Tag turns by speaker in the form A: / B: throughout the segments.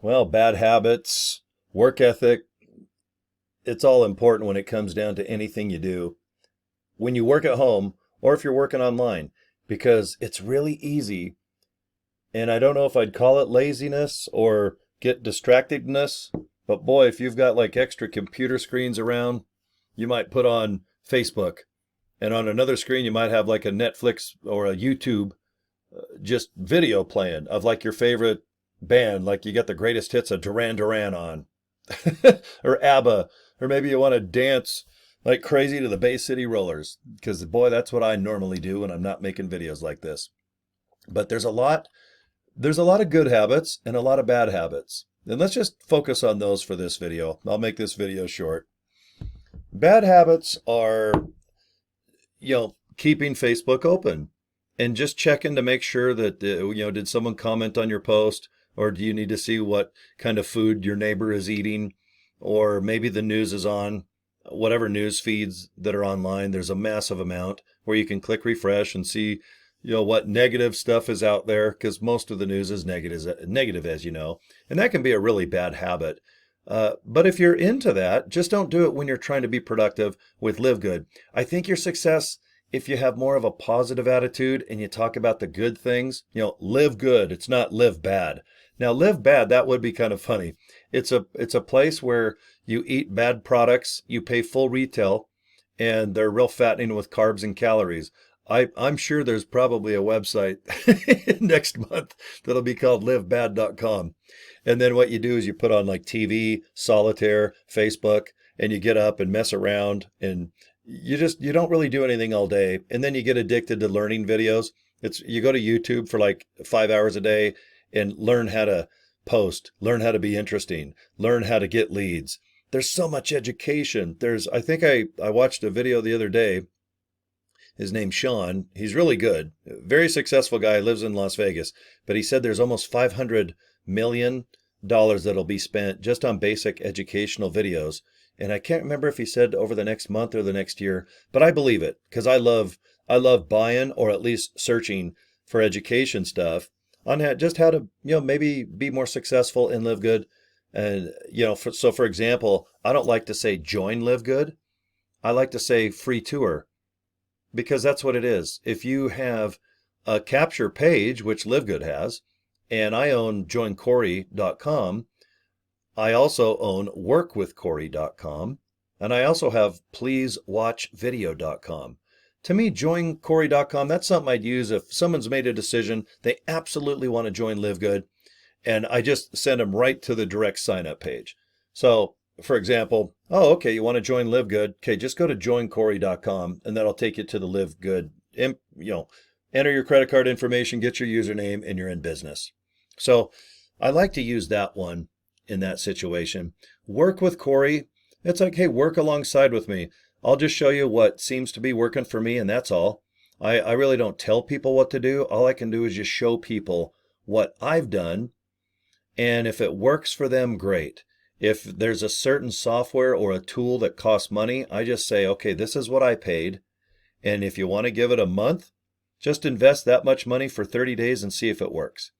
A: Well, bad habits, work ethic, it's all important when it comes down to anything you do. When you work at home or if you're working online, because it's really easy. And I don't know if I'd call it laziness or get distractedness, but boy, if you've got like extra computer screens around, you might put on Facebook. And on another screen, you might have like a Netflix or a YouTube just video playing of like your favorite band, like you got the greatest hits of Duran Duran on, or ABBA, or maybe you want to dance like crazy to the Bay City Rollers, because boy, that's what I normally do when I'm not making videos like this. But there's a lot of good habits and a lot of bad habits. And let's just focus on those for this video. I'll make this video short. Bad habits are, keeping Facebook open and just checking to make sure that, did someone comment on your post, or do you need to see what kind of food your neighbor is eating, or maybe the news is on, whatever news feeds that are online. There's a massive amount where you can click refresh and see, what negative stuff is out there, because most of the news is negative, as you know, and that can be a really bad habit. But if you're into that, just don't do it when you're trying to be productive with LiveGood. I think your success, if you have more of a positive attitude and you talk about the good things, live good. It's not live bad. Now, live bad, that would be kind of funny. It's a place where you eat bad products, you pay full retail, and they're real fattening with carbs and calories. I'm sure there's probably a website next month that'll be called livebad.com. And then what you do is you put on like TV, solitaire, Facebook, and you get up and mess around, and you don't really do anything all day. And then you get addicted to learning videos. You go to YouTube for like 5 hours a day and learn how to post, learn how to be interesting, learn how to get leads. There's so much education. I think I watched a video the other day. His name's Sean. He's really good. Very successful guy, lives in Las Vegas. But he said there's almost $500 million that'll be spent just on basic educational videos. And I can't remember if he said over the next month or the next year, but I believe it, because I love buying, or at least searching for education stuff on just how to, maybe be more successful and live good. And, so for example, I don't like to say join Live Good. I like to say free tour, because that's what it is. If you have a capture page, which LiveGood has, and I own joincorey.com, I also own workwithcorey.com, and I also have pleasewatchvideo.com. To me, joincorey.com, that's something I'd use if someone's made a decision, they absolutely want to join LiveGood, and I just send them right to the direct sign-up page. So, for example, okay, you want to join LiveGood? Okay, just go to joincorey.com, and that'll take you to the LiveGood. Enter your credit card information, get your username, and you're in business. So I like to use that one in that situation. Work with Corey. It's like, hey, work alongside with me. I'll just show you what seems to be working for me, and that's all. I really don't tell people what to do. All I can do is just show people what I've done, and if it works for them, great. If there's a certain software or a tool that costs money, I just say, okay, this is what I paid, and if you want to give it a month, just invest that much money for 30 days and see if it works.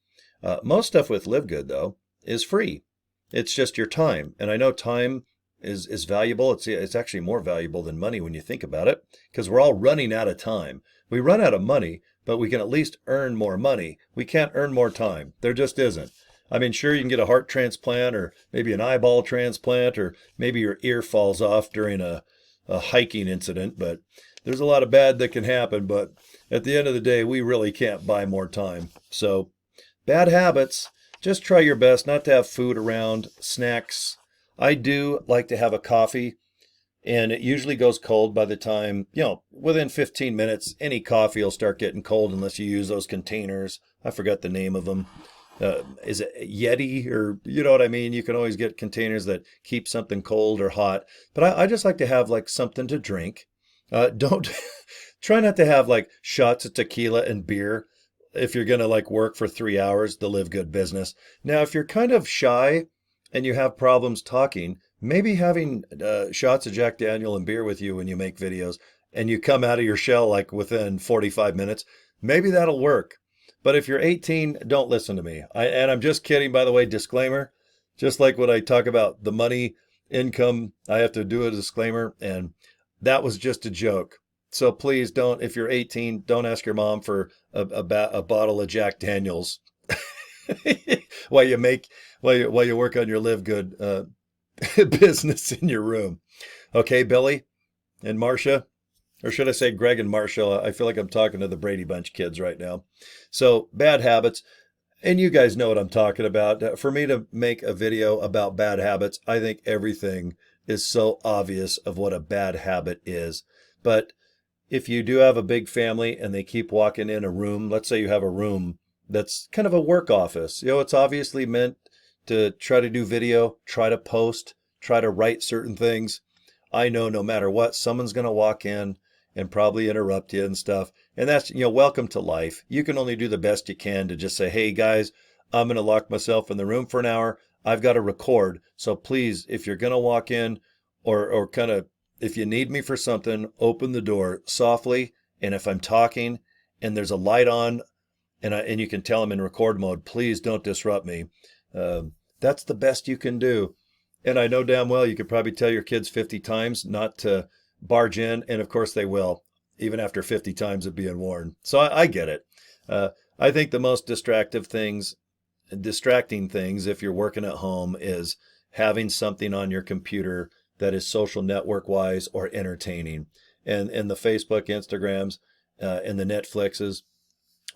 A: Most stuff with LiveGood, though, is free. It's just your time. And I know time is valuable. It's actually more valuable than money when you think about it, because we're all running out of time. We run out of money, but we can at least earn more money. We can't earn more time. There just isn't. I mean, sure, you can get a heart transplant, or maybe an eyeball transplant, or maybe your ear falls off during a hiking incident, but there's a lot of bad that can happen. But at the end of the day, we really can't buy more time. So bad habits, just try your best not to have food around, snacks. I do like to have a coffee, and it usually goes cold by the time, within 15 minutes, any coffee will start getting cold unless you use those containers. I forgot the name of them. Is it Yeti, or you know what I mean? You can always get containers that keep something cold or hot. But I just like to have like something to drink. Don't try not to have like shots of tequila and beer if you're going to like work for 3 hours, the Live Good business. Now, if you're kind of shy and you have problems talking, maybe having shots of Jack Daniel and beer with you when you make videos and you come out of your shell like within 45 minutes, maybe that'll work. But if you're 18, don't listen to me. And I'm just kidding, by the way, disclaimer. Just like when I talk about the money income, I have to do a disclaimer, and that was just a joke. So please don't, if you're 18, don't ask your mom for a bottle of Jack Daniels while you make while you work on your Live Good business in your room. Okay, Billy and Marcia, or should I say Greg and Marshall? I feel like I'm talking to the Brady Bunch kids right now. So bad habits. And you guys know what I'm talking about. For me to make a video about bad habits, I think everything is so obvious of what a bad habit is. But if you do have a big family and they keep walking in a room, let's say you have a room that's kind of a work office, it's obviously meant to try to do video, try to post, try to write certain things. I know no matter what, someone's going to walk in and probably interrupt you and stuff. And that's, welcome to life. You can only do the best you can to just say, hey guys, I'm going to lock myself in the room for an hour. I've got to record. So please, if you're going to walk in or kind of, if you need me for something, open the door softly. And if I'm talking and there's a light on and you can tell I'm in record mode, please don't disrupt me. That's the best you can do. And I know damn well you could probably tell your kids 50 times not to barge in, and of course they will, even after 50 times of being warned. So I get it. I think the most distracting things, if you're working at home, is having something on your computer that is social network wise or entertaining. And the Facebook, Instagrams, and the Netflixes,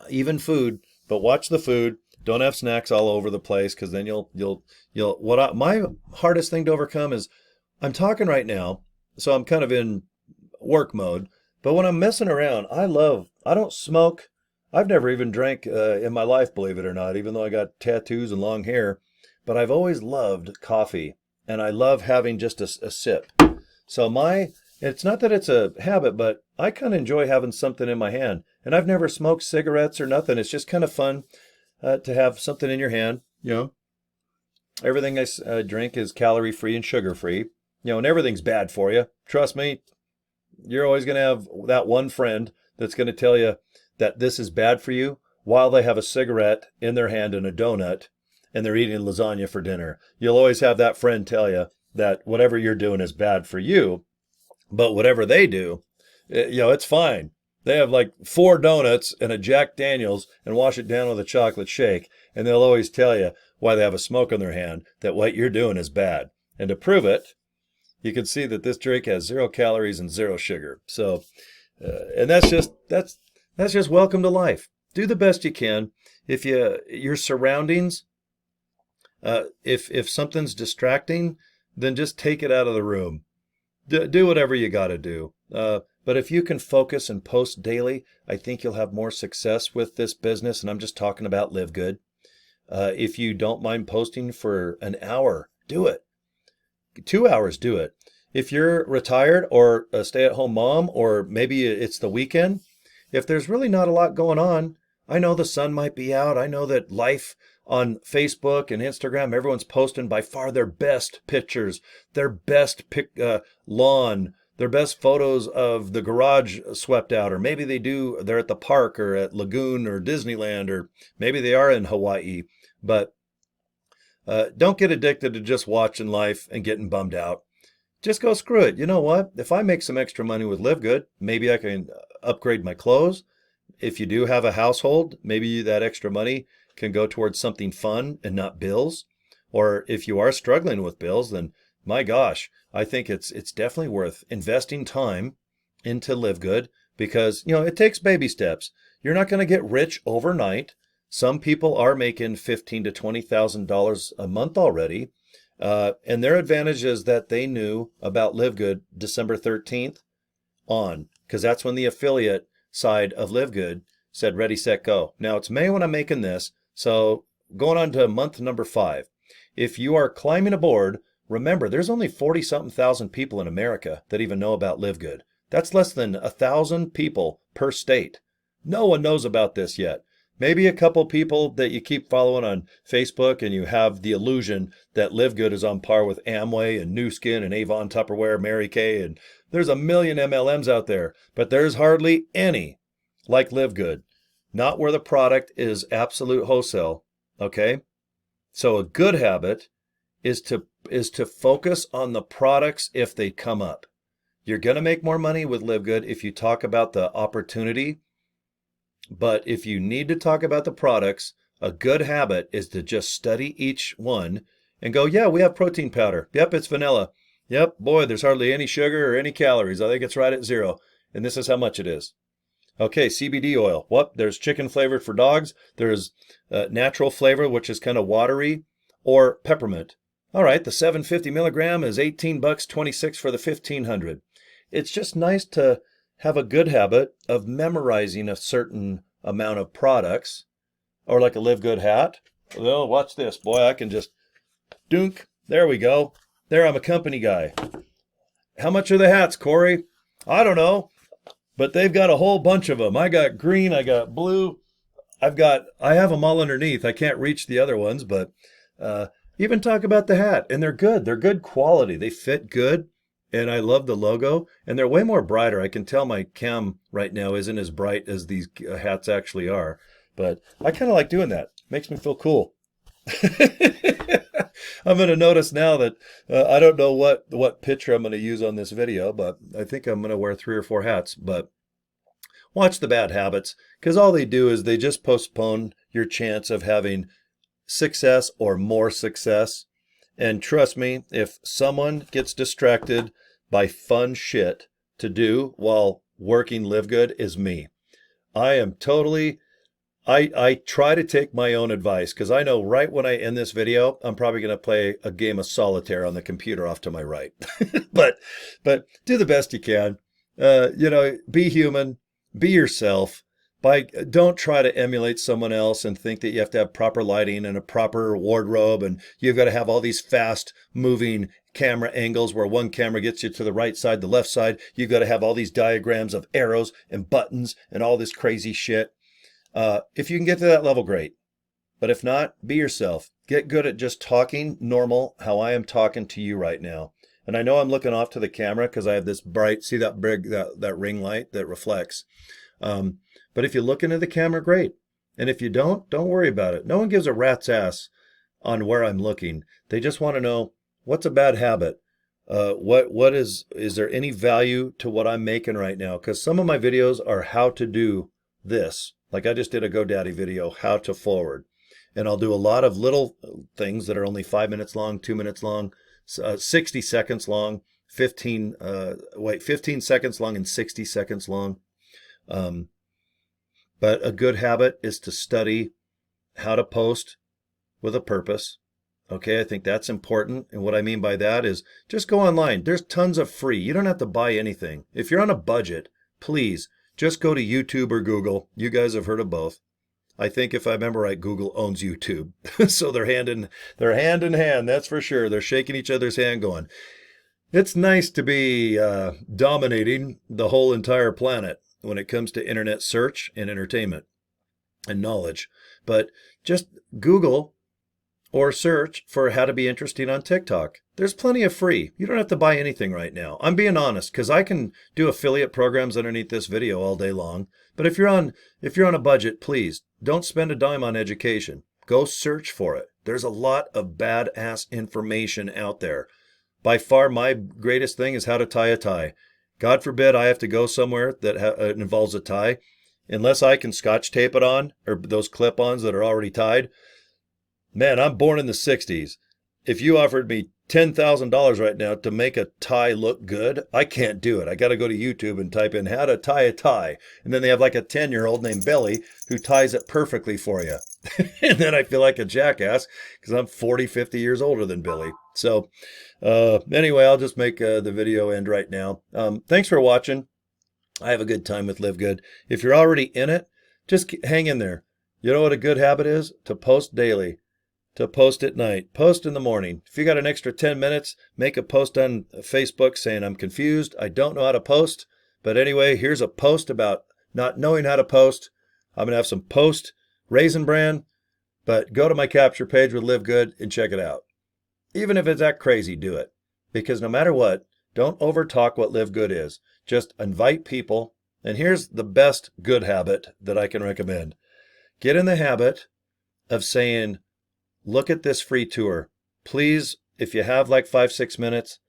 A: even food, but watch the food. Don't have snacks all over the place, because then my hardest thing to overcome is I'm talking right now, so I'm kind of in work mode. But when I'm messing around, I don't smoke. I've never even drank in my life, believe it or not, even though I got tattoos and long hair. But I've always loved coffee, and I love having just a sip. So it's not that it's a habit, but I kind of enjoy having something in my hand. And I've never smoked cigarettes or nothing. It's just kind of fun to have something in your hand. Everything I drink is calorie free and sugar free. And everything's bad for you. Trust me, you're always going to have that one friend that's going to tell you that this is bad for you while they have a cigarette in their hand and a donut and they're eating lasagna for dinner. You'll always have that friend tell you that whatever you're doing is bad for you, but whatever they do, it's fine. They have like 4 donuts and a Jack Daniels and wash it down with a chocolate shake, and they'll always tell you why they have a smoke in their hand, that what you're doing is bad. And to prove it, you can see that this drink has 0 calories and 0 sugar. So, and that's just welcome to life. Do the best you can. If your surroundings, if something's distracting, then just take it out of the room. Do whatever you got to do. But if you can focus and post daily, I think you'll have more success with this business. And I'm just talking about Live Good. If you don't mind posting for an hour, do it. 2 hours, do it. If you're retired or a stay-at-home mom, or maybe it's the weekend, if there's really not a lot going on, I know the sun might be out. I know that life on Facebook and Instagram, everyone's posting by far their best pictures, their best lawn, their best photos of the garage swept out, or maybe they're at the park or at Lagoon or Disneyland, or maybe they are in Hawaii. But don't get addicted to just watching life and getting bummed out. Just go screw it. You know what? If I make some extra money with Live Good, maybe I can upgrade my clothes. If you do have a household, maybe that extra money can go towards something fun and not bills. Or if you are struggling with bills, then my gosh, I think it's definitely worth investing time into Live Good, because it takes baby steps. You're not going to get rich overnight. Some people are making $15,000 to $20,000 a month already. And their advantage is that they knew about Live Good December 13th on, because that's when the affiliate side of Live Good said ready, set, go. Now it's May when I'm making this, so going on to month number 5. If you are climbing aboard, remember there's only 40-something thousand people in America that even know about Live Good. That's less than 1,000 people per state. No one knows about this yet. Maybe a couple people that you keep following on Facebook, and you have the illusion that Live Good is on par with Amway and Nu Skin and Avon Tupperware, Mary Kay, and there's a million MLMs out there, but there's hardly any like Live Good. Not where the product is absolute wholesale, okay? So a good habit is to focus on the products if they come up. You're going to make more money with LiveGood if you talk about the opportunity, but if you need to talk about the products, a good habit is to just study each one and go, yeah, we have protein powder. Yep, it's vanilla. Yep, boy, there's hardly any sugar or any calories. I think it's right at 0. And this is how much it is. Okay, CBD oil. What? There's chicken flavored for dogs. There's natural flavor, which is kind of watery, or peppermint. All right, the 750 milligram is $18, 26 for the 1500. It's just nice to have a good habit of memorizing a certain amount of products, or like a LiveGood hat. Well, watch this, boy. I can just dunk. There we go. There, I'm a company guy. How much are the hats, Corey? I don't know, but they've got a whole bunch of them. I got green, I got blue. I have them all underneath. I can't reach the other ones, but even talk about the hat, and they're good. They're good quality. They fit good, and I love the logo, and they're way more brighter. I can tell my cam right now isn't as bright as these hats actually are, but I kind of like doing that. Makes me feel cool. I'm going to notice now that I don't know what picture I'm going to use on this video, but I think I'm going to wear 3 or 4 hats. But watch the bad habits, because all they do is they just postpone your chance of having success or more success. And trust me, if someone gets distracted by fun shit to do while working LiveGood, is me. I try to take my own advice, because I know right when I end this video, I'm probably going to play a game of solitaire on the computer off to my right. but do the best you can. Be human, be yourself. Don't try to emulate someone else and think that you have to have proper lighting and a proper wardrobe, and you've got to have all these fast moving camera angles where one camera gets you to the right side, the left side. You've got to have all these diagrams of arrows and buttons and all this crazy shit. If you can get to that level, great. But if not, be yourself. Get good at just talking normal, how I am talking to you right now. And I know I'm looking off to the camera because I have this bright, see that big, that ring light that reflects. But if you look into the camera, great. And if you don't worry about it. No one gives a rat's ass on where I'm looking. They just want to know, what's a bad habit? Is there any value to what I'm making right now? Because some of my videos are how to do this. Like I just did a GoDaddy video, how to forward. And I'll do a lot of little things that are only 5 minutes long, 2 minutes long, 60 seconds long, 15 seconds long and 60 seconds long. But a good habit is to study how to post with a purpose. Okay, I think that's important. And what I mean by that is just go online. There's tons of free. You don't have to buy anything. If you're on a budget, please just go to YouTube or Google. You guys have heard of both. I think if I remember right, Google owns YouTube. So they're hand in hand, that's for sure. They're shaking each other's hand going, it's nice to be dominating the whole entire planet when it comes to internet search and entertainment and knowledge. But just Google or search for how to be interesting on TikTok. There's plenty of free. You don't have to buy anything right now. I'm being honest, because I can do affiliate programs underneath this video all day long. But if you're on a budget, please don't spend a dime on education. Go search for it. There's a lot of badass information out there. By far, my greatest thing is how to tie a tie. God forbid I have to go somewhere that involves a tie. Unless I can scotch tape it on, or those clip-ons that are already tied. Man, I'm born in the 60s. If you offered me $10,000 right now to make a tie look good, I can't do it. I got to go to YouTube and type in how to tie a tie. And then they have like a 10-year-old named Billy who ties it perfectly for you. And then I feel like a jackass because I'm 40, 50 years older than Billy. So anyway, I'll just make the video end right now. Thanks for watching. I have a good time with LiveGood. If you're already in it, just hang in there. You know what a good habit is? To post daily. To post at night, post in the morning. If you got an extra 10 minutes, make a post on Facebook saying, I'm confused, I don't know how to post. But anyway, here's a post about not knowing how to post. I'm going to have some post Raisin Bran, but go to my capture page with LiveGood and check it out. Even if it's that crazy, do it. Because no matter what, don't overtalk what LiveGood is. Just invite people. And here's the best good habit that I can recommend. Get in the habit of saying, look at this free tour. Please if you have like 5-6 minutes,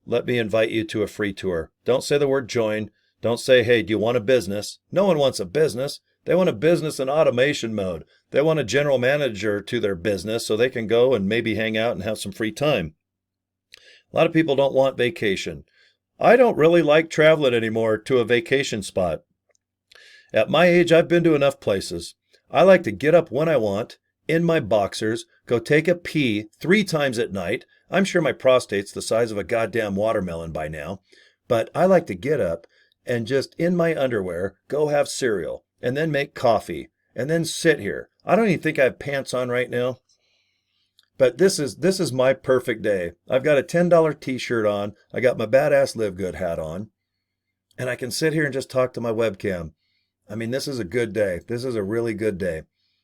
A: let me invite you to a free tour. Don't say the word join. Don't say, hey, do you want a business? No one wants a business. They want a business in automation mode. They want a general manager to their business so they can go and maybe hang out and have some free time. A lot of people don't want vacation. I don't really like traveling anymore to a vacation spot. At my age, I've been to enough places. I like to get up when I want, in my boxers, go take a pee 3 times at night. I'm sure my prostate's the size of a goddamn watermelon by now. But I like to get up and just in my underwear go have cereal and then make coffee and then sit here. I don't even think I have pants on right now. But this is my perfect day. I've got a $10 t-shirt on. I got my badass LiveGood hat on. And I can sit here and just talk to my webcam. I mean, this is a good day. This is a really good day.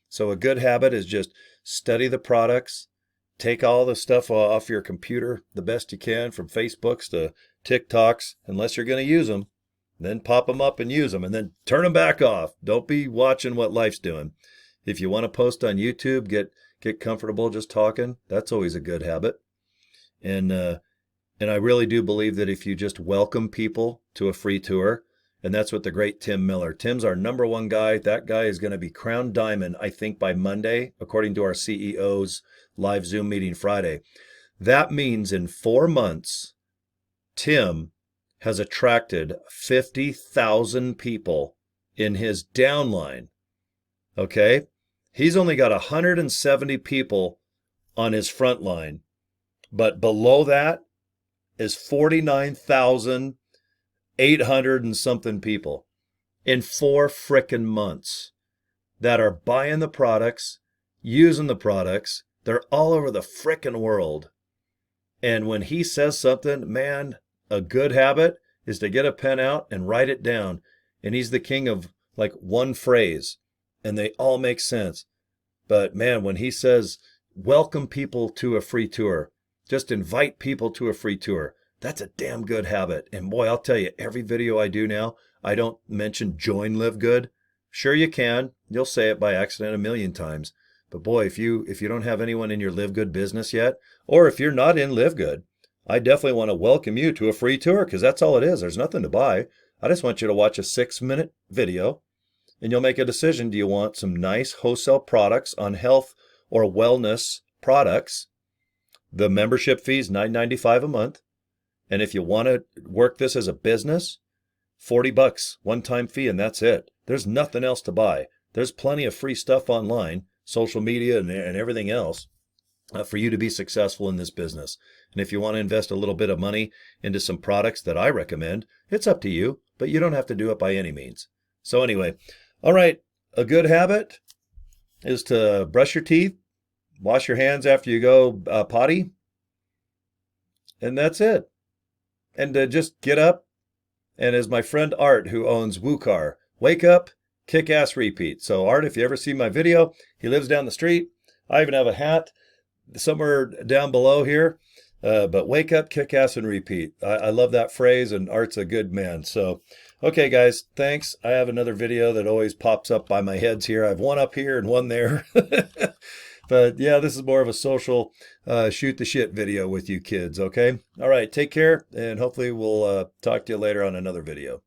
A: So a good habit is just study the products, take all the stuff off your computer the best you can, from Facebooks to TikToks, unless you're going to use them. Then pop them up and use them, and then turn them back off. Don't be watching what life's doing. If you want to post on YouTube, get comfortable just talking. That's always a good habit. And I really do believe that if you just welcome people to a free tour, and that's what the great Tim Miller. Tim's our #1 guy. That guy is going to be crowned diamond, I think, by Monday, according to our CEO's live Zoom meeting Friday. That means in 4 months, Tim has attracted 50,000 people in his downline. Okay? He's only got 170 people on his front line. But below that is 49,800 and something people in 4 frickin' months that are buying the products, using the products. They're all over the frickin' world. And when he says something, man, a good habit is to get a pen out and write it down. And he's the king of like one phrase, and they all make sense. But man, when he says, welcome people to a free tour, just invite people to a free tour, that's a damn good habit. And boy, I'll tell you, every video I do now, I don't mention join LiveGood. Sure you can. You'll say it by accident a million times. But boy, if you don't have anyone in your LiveGood business yet, or if you're not in LiveGood, I definitely want to welcome you to a free tour, because that's all it is. There's nothing to buy. I just want you to watch a 6-minute video, and you'll make a decision. Do you want some nice wholesale products on health or wellness products? The membership fee is $9.95 a month. And if you want to work this as a business, $40 one-time fee, and that's it. There's nothing else to buy. There's plenty of free stuff online, social media and everything else, for you to be successful in this business. And if you want to invest a little bit of money into some products that I recommend, it's up to you, but you don't have to do it by any means. So anyway, all right, a good habit is to brush your teeth, wash your hands after you go potty, and that's it. And just get up, and as my friend Art, who owns WooCar, wake up, kick ass, repeat. So Art, if you ever see my video, he lives down the street. I even have a hat somewhere down below here. But wake up, kick ass, and repeat. I love that phrase, and Art's a good man. So, okay, guys, thanks. I have another video that always pops up by my heads here. I have one up here and one there. But yeah, this is more of a social shoot the shit video with you kids, okay? All right, take care, and hopefully we'll talk to you later on another video.